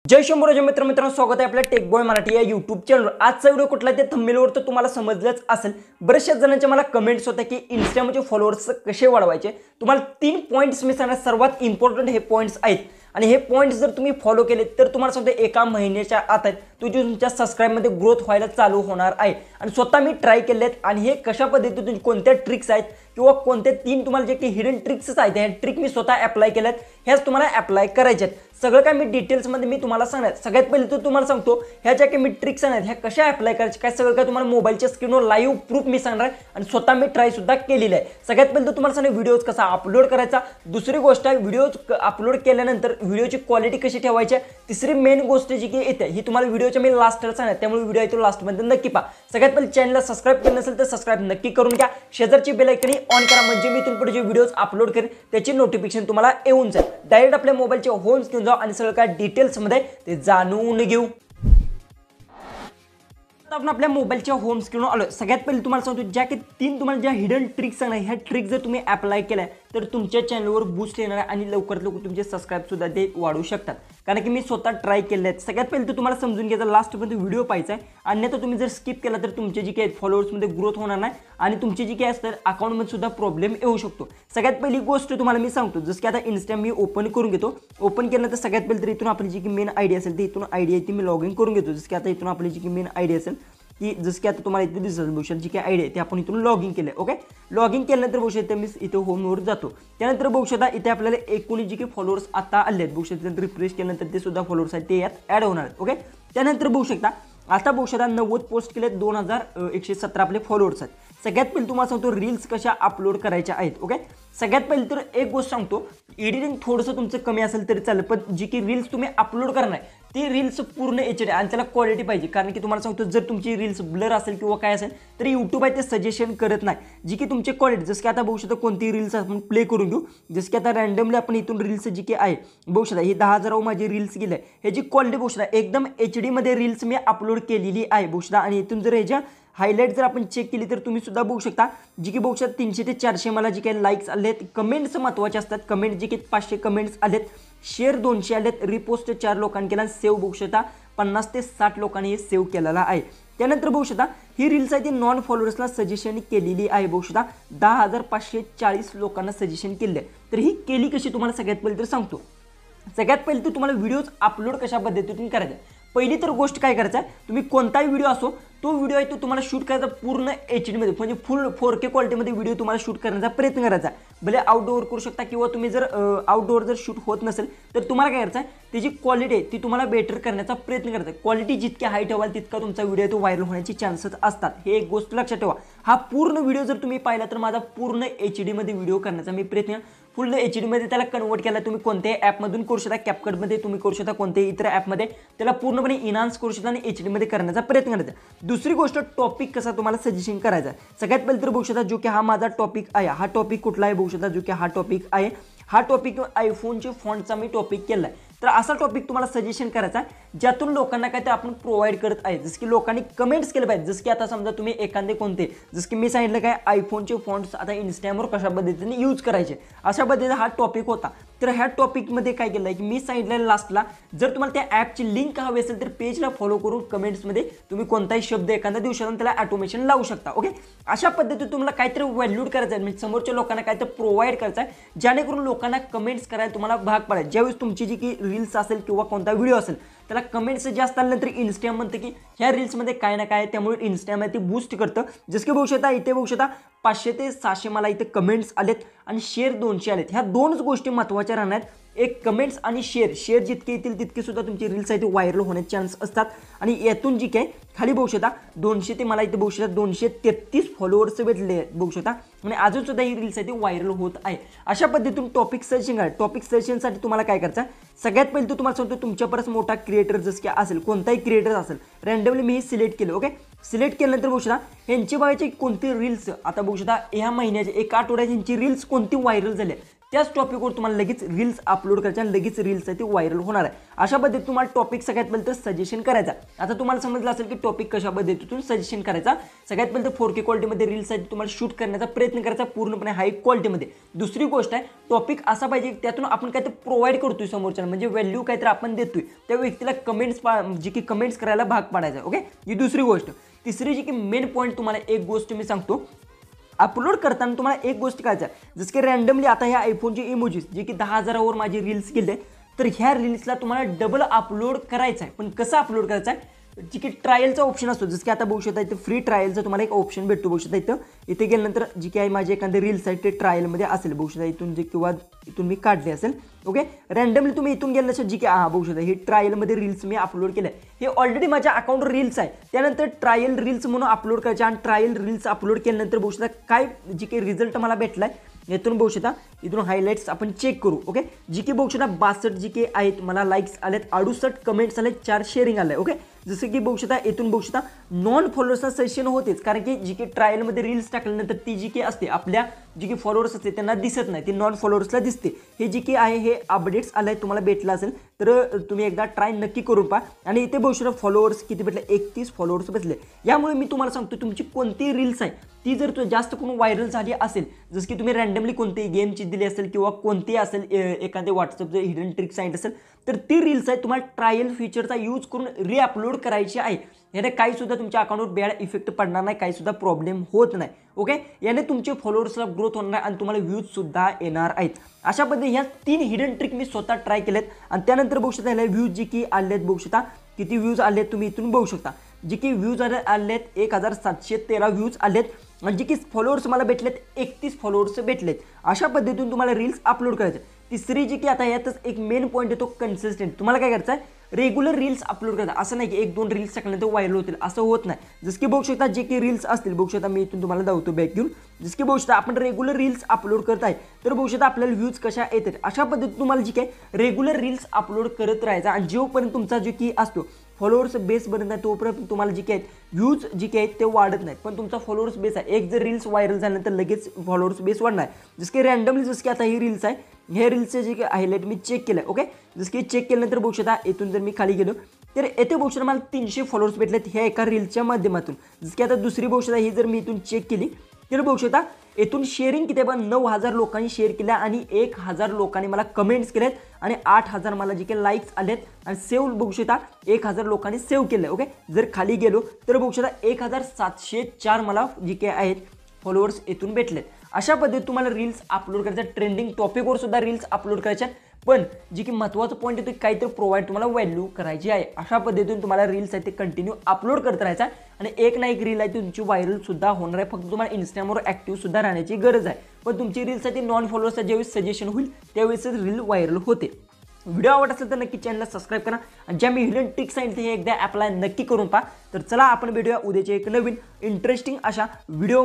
जय शंभूराज मित्रांनो, स्वागत आहे आपल्या टेक बॉय मराठी या यूट्यूब चॅनलवर। आजचा व्हिडिओ कुठला ते थंबनेलवर तर तुम्हाला समजलंच असेल। बरेचशा जणांच्या मला कमेंट्स होत्या की इंस्टाग्रामचे फॉलोअर्स कसे वाढवायचे। तुम्हाला 3 पॉइंट्स मी सांगणार, सर्वात इम्पॉर्टंट हे पॉइंट्स आहेत आणि हे पॉइंट्स जर तुम्ही फॉलो केले तर तुम्हाला सांगतो एका महिन्याच्या आत तुमच्या सबस्क्राइबमध्ये ग्रोथ व्हायला चालू होणार आहे। आणि स्वतः मी ट्राय केलेत आणि हे कशा पद्धतीने कोणत्या ट्रिक्स आहेत किंवा कोणते 3 तुम्हाला जे की हिडन ट्रिक्स आहेत, हे ट्रिक मी स्वतः अप्लाय केल्यात, हेच तुम्हाला अप्लाय करायचे आहेत। सगळं काय मी डिटेल्समध्ये मी तुम्हाला सांगणार। सगळ्यात पहिले तर तुम्हाला सांगतो ह्या ज्या काही मी ट्रिक्स आहेत ह्या कशा अप्लाय करायच्या, काय सगळं काय तुम्हाला मोबाईलच्या स्क्रीनवर लाईव्ह प्रूफ मी सांगणार आणि स्वतः मी ट्राय सुद्धा केलेलं आहे। सगळ्यात पहिले तर तुम्हाला सांगणार व्हिडिओज कसा अपलोड करायचा, दुसरी गोष्ट आहे व्हिडिओज अपलोड केल्यानंतर व्हिडिओची क्वालिटी कशी ठेवायची, तिसरी मेन गोष्ट जी की येते ही तुम्हाला व्हिडिओच्या मी लास्टला सांगणार, त्यामुळे व्हिडिओ आहे तो लास्टमध्ये नक्की पहा। सगळ्यात पहिले चॅनलला सबस्क्राइब केलं नसेल तर सबस्क्राइब नक्की करून घ्या, शेजारची बेल आयकॉन ऑन करा, म्हणजे मी इथून पुढे जे व्हिडिओज अपलोड करेन त्याची नोटिफिकेशन तुम्हाला येऊन जाईल। डायरेक्ट आपल्या मोबाईलच्या होम स्क्रीन जाऊ आणि सगळं काय डिटेल्स मध्ये ते जाणून घेऊ। आपण आपल्या मोबाईलच्या होम स्क्रीनवर आलो। सगळ्यात पहिले तुम्हाला सांगतो ज्या की 3 तुम्हाला ज्या हिडन ट्रिक्स आहेत ह्या ट्रिक जर तुम्ही अप्लाय केल्या तर तुमच्या चॅनलवर बूस्ट येणार आहे आणि लवकरात लवकर तुमचे सबस्क्राइब सुद्धा ते वाढू शकतात, कारण की मी स्वतः ट्राय केले आहेत। सगळ्यात पहिले तर तुम्हाला समजून घ्यायचं लास्टमध्ये व्हिडिओ पाहायचा आहे, अन्यथा तुम्ही जर स्किप केला तर तुमचे जी काही फॉलोअर्समध्ये ग्रोथ होणार नाही आणि तुमची जी काही असतात अकाउंटमध्ये सुद्धा प्रॉब्लेम येऊ शकतो। सगळ्यात पहिली गोष्ट तुम्हाला मी सांगतो, जसं की आता इंस्टाग्राम मी ओपन करून घेतो। ओपन केल्यानंतर सगळ्यात पहिले तर इथून आपली जी की मेन आयडी असेल ती इथून आयडी आहे ती मी लॉग इन करून घेतो। जसं की आता इथून आपली जी की मेन आयडी असेल की जसं की आता तुम्हाला इथे दिसेल भूषण जी काही आयडी आहे ती आपण इथून लॉग इन केलं आहे। ओके, लॉग इन केल्यानंतर बघू शकता मी इथे होमवर जातो। त्यानंतर बघू शकता इथे आपल्याला एकूण जी काही फॉलोअर्स आता आले आहेत, बघू शकता रिफ्रेश केल्यानंतर ते सुद्धा फॉलोअर्स आहेत ते यात ॲड होणार आहेत। ओके, त्यानंतर बघू शकता आता बघू शकता 90 पोस्ट केले, 2117 आपले फॉलोअर्स आहेत। सगळ्यात पहिले तुम्हाला सांगतो रील्स कशा अपलोड करायच्या आहेत। ओके, सगळ्यात पहिले तर एक गोष्ट सांगतो, एडिटिंग थोडंसं तुमचं कमी असेल तरी चालेल, पण जी की रील्स तुम्ही अपलोड करणार ती रील्स पूर्ण HD आणि त्याला क्वालिटी पाहिजे, कारण की तुम्हाला सांगतो जर तुमची रील्स ब्लर असेल किंवा काय असेल तर यूट्यूब आहे ते सजेशन करत नाही। जी की तुमची क्वालिटी, जसं की आता बघू शकता कोणती रील्स आपण प्ले करून घेऊ। जसं की आता रँडमली आपण इथून रील्स जी की आहे बघू शकता ही 10,000 माझी रील्स गेली आहे, ह्याची क्वालिटी बघू शकता एकदम HD मध्ये रील्स मी अपलोड केलेली आहे बघू शकता। आणि इथून जर ह्याच्या हायलाइट जर आपण चेक केली तर तुम्ही सुद्धा बघू शकता जी की बघू शकता 300 ते 400 मला जी काही लाईक्स आले आहेत। कमेंट्स महत्त्वाचे असतात, कमेंट जी की 500 कमेंट्स आलेत, शेअर 200 आलेत, रिपोस्ट 4 लोकांनी केला, सेव्ह बघू शकता 50 ते 60 लोकांनी हे सेव्ह केलेला आहे। त्यानंतर बघू शकता ही रील्स आहे ती नॉन फॉलोअर्सला सजेशन केलेली आहे बघू शकता 10,540 लोकांना सजेशन केले आहे। तर ही केली कशी तुम्हाला सगळ्यात पहिले तर सांगतो। सगळ्यात पहिले तर तुम्हाला व्हिडिओज अपलोड कशा पद्धतीने करायचे, पहिली तर गोष्ट काय करायचं आहे, तुम्ही कोणताही व्हिडिओ असो तो व्हिडिओ आहे तो तुम्हाला शूट करायचा पूर्ण HD मध्ये, म्हणजे फुल 4K क्वालिटीमध्ये व्हिडिओ तुम्हाला शूट करण्याचा प्रयत्न करायचा। भले आउटडोअर करू शकता किंवा तुम्ही जर आउटडोअर जर शूट होत नसेल तर तुम्हाला काय करायचं आहे, त्याची क्वालिटी आहे ती तुम्हाला बेटर करण्याचा प्रयत्न करायचा। क्वालिटी जितकी हाय ठेवाल तितका तुमचा व्हिडिओ तो व्हायरल होण्याचे चान्सेस असतात, हे एक गोष्ट लक्षात ठेवा। हा पूर्ण व्हिडिओ जर तुम्ही पाहिला तर माझा पूर्ण HD मध्ये व्हिडिओ करण्याचा मी प्रयत्न फुल HD मध्ये त्याला कन्वर्ट केला। तुम्ही कोणत्याही ॲपमधून करू शकता, कॅपकटमध्ये तुम्ही करू शकता, कोणत्याही इतर ॲपमध्ये त्याला पूर्णपणे इन्हान्स करू शकता आणि HD मध्ये करण्याचा प्रयत्न करायचा। दुसरी गोष्ट टॉपिक कसा तुम्हाला सजेशन करायचा आहे। सगळ्यात पहिले तर बघू शकता जो की हा माझा टॉपिक आहे, हा टॉपिक कुठला आहे बघू शकता, जो की हा टॉपिक आहे, हा टॉपिक आयफोनचे फॉन्टचा मी टॉपिक केला आहे। तर असा टॉपिक तुम्हाला सजेशन करायचा ज्यातून लोकांना काय ते आपण प्रोव्हाइड करत आहे, जसं की लोकांनी कमेंट्स केले पाहिजे। जसं की आता समजा तुम्ही एखादे कोणते, जसं की मी सांगितलं काय आयफोनचे फॉन्ट्स आता इंस्टाग्रामवर कशा पद्धतीने यूज करायचे, अशा पद्धतीने हा टॉपिक होता। तर ह्या टॉपिकमध्ये काय केलं आहे की मी सांगितलं लास्टला जर तुम्हाला त्या ॲपची लिंक हवी असेल तर पेजला फॉलो करून कमेंट्समध्ये तुम्ही कोणताही शब्द एखाद्या दिवसाला त्याला ऑटोमेशन लावू शकता। ओके, अशा पद्धतीने तुम्हाला काहीतरी व्हॅल्यूड करायचं आहे, म्हणजे समोरच्या लोकांना काहीतरी प्रोव्हाइड करायचं आहे जेणेकरून लोकांना कमेंट्स करायला तुम्हाला भाग पडेल। ज्यावेळेस तुमची जी की रील्स असेल किंवा कोणता व्हिडिओ असेल त्याला कमेंट्स जास्त आल्यानंतर इंस्टाग्राम म्हणतं की ह्या रील्समध्ये काय ना काय, त्यामुळे इंस्टाग्राम ते बूस्ट करतं। जसं की बघू शकता इथे बघू शकता 500 ते 700 मला इथे कमेंट्स आलेत आणि शेअर 200 आलेत। ह्या 2च गोष्टी महत्त्वाच्या राहणार, एक कमेंट्स आणि शेअर जितके येतील तितके सुद्धा तुमची रील्स आहे ते व्हायरल होण्याचे चान्स असतात। आणि यातून जी काय खाली बघू शकता 200 ते मला इथे बघू शकता 233 फॉलोअर्स भेटले आहेत बघू शकता, आणि अजून सुद्धा ही रील्स आहे ते व्हायरल होत आहे। अशा पद्धतीतून टॉपिक सर्चिंग आहे, टॉपिक सर्चिंगसाठी तुम्हाला काय करायचं आहे, सगळ्यात पहिले तर तुम्हाला सांगतो तुमच्यापर्यंत मोठा क्रिएटर जसं की असेल, कोणताही क्रिएटर असेल, रँडमली मी सिलेक्ट केलं। ओके, सिलेक्ट केल्यानंतर बघू शकता यांची बघायची कोणती रील्स आता बघू शकता ह्या महिन्याचे एका आठवड्यात यांची रील्स कोणती व्हायरल झाली त्याच टॉपिकवर तुम्हाला लगेच रील्स अपलोड करायच्या आणि लगेच रील्स आहे ती व्हायरल होणार आहे। अशा पद्धतीने तुम्हाला टॉपिक सगळ्यात पहिले तर सजेशन करायचा। आता तुम्हाला समजलं असेल की टॉपिक कशा पद्धतीतून सजेशन करायचा। सगळ्यात पहिले 4K क्वालिटीमध्ये रील्स आहे तुम्हाला शूट करण्याचा प्रयत्न करायचा पूर्णपणे हाय क्वालिटीमध्ये। दुसरी गोष्ट आहे टॉपिक असा पाहिजे त्यातून आपण काहीतरी प्रोव्हाइड करतोय समोरच्याला, म्हणजे व्हॅल्यू काहीतरी आपण देतोय त्या व्यक्तीला जी की कमेंट्स करायला भाग पाडायचा। ओके, ही दुसरी गोष्ट। तिसरी जी की मेन पॉईंट तुम्हाला एक गोष्ट मी सांगतो, अपलोड करताना तुम्हाला एक गोष्ट करायचं आहे, जसं की रँडमली आता ह्या आयफोनचे इमोजीस जे की 10,000वर माझे रील्स गेले, तर ह्या रील्सला तुम्हाला डबल अपलोड करायचं आहे। पण कसं अपलोड करायचं आहे, जी की ट्रायलचा ऑप्शन असतो, जसं की आता बघू शकता इथं फ्री ट्रायलचा तुम्हाला एक ऑप्शन भेटतो। बघू शकता इथे गेल्यानंतर जी काही माझे एखादे रील्स आहे ते ट्रायलमध्ये असेल। बघू शकता इथून जे किंवा इथून मी काढले असेल। ओके, रँडमली तुम्ही इथून गेलं नसेल जी की बघू शकता हे ट्रायलमध्ये रील्स मी अपलोड केलं आहे, हे ऑलरेडी माझ्या अकाउंटवर रील्स आहे। त्यानंतर ट्रायल रील्स म्हणून अपलोड करायचे आणि ट्रायल रील्स अपलोड केल्यानंतर बघू शकता काय जी काही रिझल्ट मला भेटला आहे, इथून बघू शकता इथून हायलाइट्स आपण चेक करू। ओके, जी की बघू शकता 62 जी की आहेत मला लाईक्स आलेत, 68 कमेंट्स आले, 4 शेअरिंग आलं आहे। ओके, जसं की बघू शकता इथून बघू शकता नॉन फॉलोअर्सना सजेशन होतेच, कारण की जी की ट्रायलमध्ये रील्स टाकल्यानंतर ती जी की असते आपल्या जी की फॉलोअर्स असते त्यांना दिसत नाही, ती नॉन फॉलोअर्सला दिसते। हे जी की आहे हे अपडेट्स आले तुम्हाला भेटलं असेल तर तुम्ही एकदा ट्राय नक्की करून पहा। आणि इथे बघू शकता फॉलोअर्स किती भेटले, 31 फॉलोअर्स भेटले। यामुळे मी तुम्हाला सांगतो तुमची कोणती रील्स आहे ती जर जास्त करून व्हायरल झाली असेल, जसं की तुम्ही रँडमली कोणतीही गेमची दिली असेल किंवा कोणती असेल एखादे व्हॉट्सअपचं हिडन ट्रिक सांगितलं असेल, तर ती रील्स आहे तुम्हाला ट्रायल फीचरचा यूज करून रिअपलोड करायची आहे। याने काही सुद्धा तुमच्या अकाउंटवर बॅड इफेक्ट पडणार नाही, काही सुद्धा प्रॉब्लेम होत नाही। ओके, याने तुमचे फॉलोअर्सला ग्रोथ होणार आणि तुम्हाला व्ह्यूज सुद्धा येणार आहेत। अशा पद्धतीने ह्या 3 हिडन ट्रिक मी स्वतः ट्राय केलेत आणि त्यानंतर बघू शकता ह्याला व्ह्यूज जी की आलेत, बघू शकता किती व्ह्यूज आलेत तुम्ही इथून बघू शकता, जी की व्ह्यूज आलेत 1713 व्ह्यूज आलेत आणि जी की फॉलोअर्स मला भेटलेत 31 फॉलोअर्स भेटलेत। अशा पद्धतीने तुम्हाला रील्स अपलोड करायचे। तिसरी जी की आता यातच एक मेन पॉईंट येतो कन्सिस्टंट। तुम्हाला काय करायचं आहे, रेग्युलर रील्स अपलोड करायचं, असं नाही की 1-2 रील्स टाकल्यानंतर व्हायरल होतील असं होत नाही। जसं की बघू शकता जे की रील्स असतील, बघू शकता मी इथून तुम्हाला दाखवतो बॅक घेऊन, जसं की बघू शकता आपण रेग्युलर रील्स अपलोड करत आहे तर बघू शकता आपल्याला व्ह्यूज कशा येतात। अशा पद्धतीने तुम्हाला जी काय रेग्युलर रील्स अपलोड करत राहायचा आणि जोपर्यंत तुमचा जो की असतो फॉलोअर्स बेस बनत नाही तोपर्यंत तुम्हाला जी काही व्ह्यूज जी काही आहेत ते वाढत नाहीत, पण तुमचा फॉलोअर्स बेस आहे, एक जर रील्स व्हायरल झाल्यानंतर लगेच फॉलोअर्स बेस वाढणार आहे। जसं की रँडमली जसं की आता ही रील्स आहे, हे रील्सचे जे काही हायलाईट मी चेक केलं आहे। ओके, जसं की चेक केल्यानंतर बघू शकता इथून जर मी खाली गेलो तर येथे बघू शकता मला 300 फॉलोअर्स भेटलेत ह्या एका रील्सच्या माध्यमातून। जसं की आता दुसरी बघू शकता ही जर मी इथून चेक केली तर बघू शकता इथून शेअरिंग किती आहे, 9000 लोकांनी शेअर केल्या आणि 1000 लोकांनी मला कमेंट्स केलेत आणि 8000 मला जे काही लाईक्स आलेत आणि सेव्ह बघू शकता 1000 लोकांनी सेव्ह केलं। ओके, जर खाली गेलो तर बघू शकता 1704 मला जे काही आहेत फॉलोअर्स इथून भेटलेत। अशा पद्धतीने तुम्हाला रील्स अपलोड करायच्या, ट्रेंडिंग टॉपिकवर सुद्धा रील्स अपलोड करायच्या, पण जी की महत्त्वाचं पॉईंट येतो काहीतरी प्रोव्हाइड तुम्हाला व्हॅल्यू करायची आहे। अशा पद्धतीने तुम्हाला रील्स आहे ते कंटिन्यू अपलोड करत राहायचं आणि एक ना एक रील आहे तुमची व्हायरल सुद्धा होणार आहे। फक्त तुम्हाला इंस्टाग्रामवर ॲक्टिव्ह सुद्धा राहण्याची गरज आहे, पण तुमची रील्स आहे ती नॉन फॉलोअर्सचा ज्यावेळेस सजेशन होईल त्यावेळेस रील व्हायरल होते। व्हिडिओ आवडत असेल तर नक्की चॅनलला सबस्क्राईब करा आणि ज्या मी हिडन ट्रिक्स सांगितले हे एकदा अप्लाय नक्की करून पहा। तर चला आपण भेटूया उद्याच्या एक नवीन इंटरेस्टिंग अशा व्हिडिओ